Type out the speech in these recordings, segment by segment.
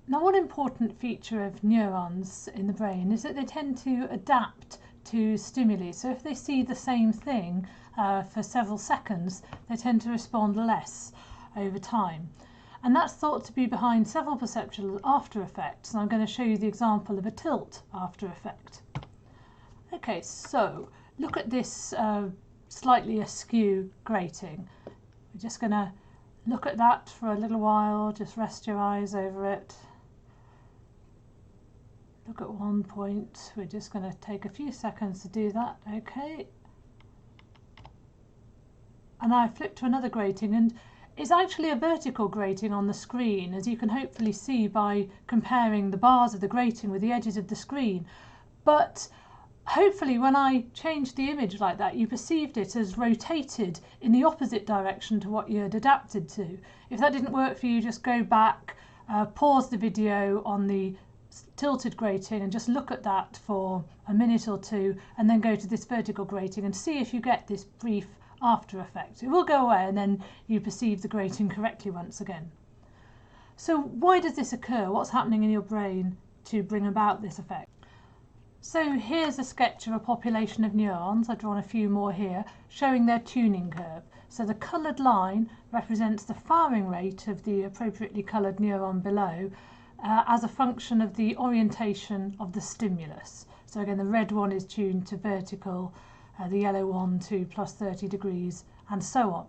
Now, one important feature of neurons in the brain is that they tend to adapt to stimuli. So if they see the same thing for several seconds, they tend to respond less over time. And that's thought to be behind several perceptual after effects. And I'm going to show you the example of a tilt after effect. Okay, so look at this slightly askew grating. We're just going to look at that for a little while, just rest your eyes over it. Look at one point. We're just going to take a few seconds to do that. Okay. And I flip to another grating, and it's actually a vertical grating on the screen, as you can hopefully see by comparing the bars of the grating with the edges of the screen. But hopefully when I changed the image like that, you perceived it as rotated in the opposite direction to what you had adapted to. If that didn't work for you, just go back, pause the video on the tilted grating and just look at that for a minute or two, and then go to this vertical grating and see if you get this brief after effect. It will go away and then you perceive the grating correctly once again. So why does this occur? What's happening in your brain to bring about this effect? So here's a sketch of a population of neurons. I've drawn a few more here, showing their tuning curve. So the coloured line represents the firing rate of the appropriately coloured neuron below, as a function of the orientation of the stimulus. So again, the red one is tuned to vertical, the yellow one to plus 30 degrees, and so on.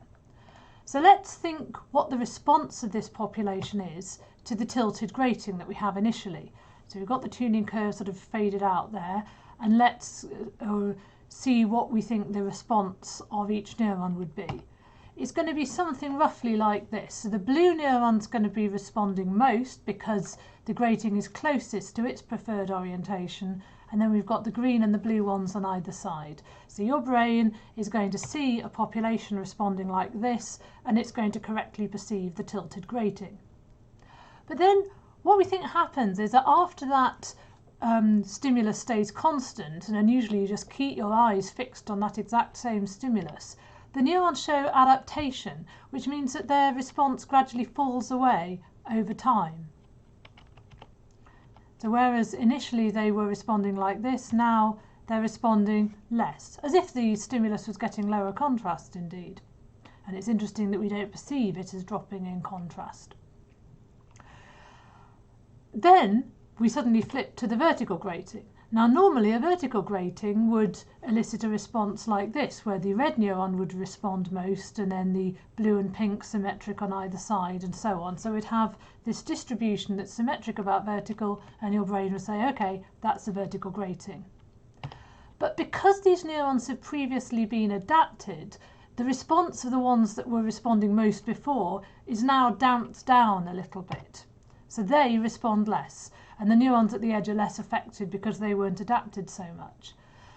So let's think what the response of this population is to the tilted grating that we have initially. So we've got the tuning curve sort of faded out there, and let's see what we think the response of each neuron would be. It's going to be something roughly like this. So the blue neuron's going to be responding most because the grating is closest to its preferred orientation, and then we've got the green and the blue ones on either side. So your brain is going to see a population responding like this, and it's going to correctly perceive the tilted grating. But then what we think happens is that after that stimulus stays constant, and then usually you just keep your eyes fixed on that exact same stimulus, the neurons show adaptation, which means that their response gradually falls away over time. So whereas initially they were responding like this, now they're responding less, as if the stimulus was getting lower contrast indeed. And it's interesting that we don't perceive it as dropping in contrast. Then we suddenly flip to the vertical grating. Now normally a vertical grating would elicit a response like this, where the red neuron would respond most, and then the blue and pink symmetric on either side, and so on. So we'd have this distribution that's symmetric about vertical, and your brain would say, okay, that's a vertical grating. But because these neurons have previously been adapted, the response of the ones that were responding most before is now damped down a little bit. So they respond less, and the neurons at the edge are less affected because they weren't adapted so much.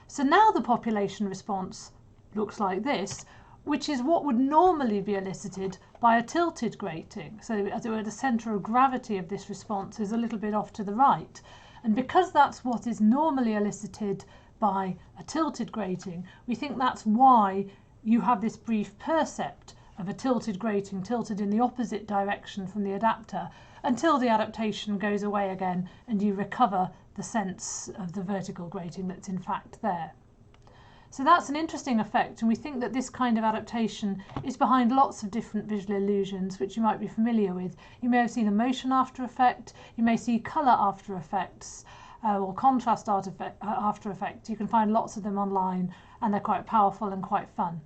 So now the population response looks like this, which is what would normally be elicited by a tilted grating. So as it were, the centre of gravity of this response is a little bit off to the right. And because that's what is normally elicited by a tilted grating, we think that's why you have this brief percept of a tilted grating tilted in the opposite direction from the adapter, until the adaptation goes away again and you recover the sense of the vertical grating that's in fact there. So that's an interesting effect, and we think that this kind of adaptation is behind lots of different visual illusions which you might be familiar with. You may have seen a motion after effect, you may see colour after effects, or contrast after effects. You can find lots of them online, and they're quite powerful and quite fun.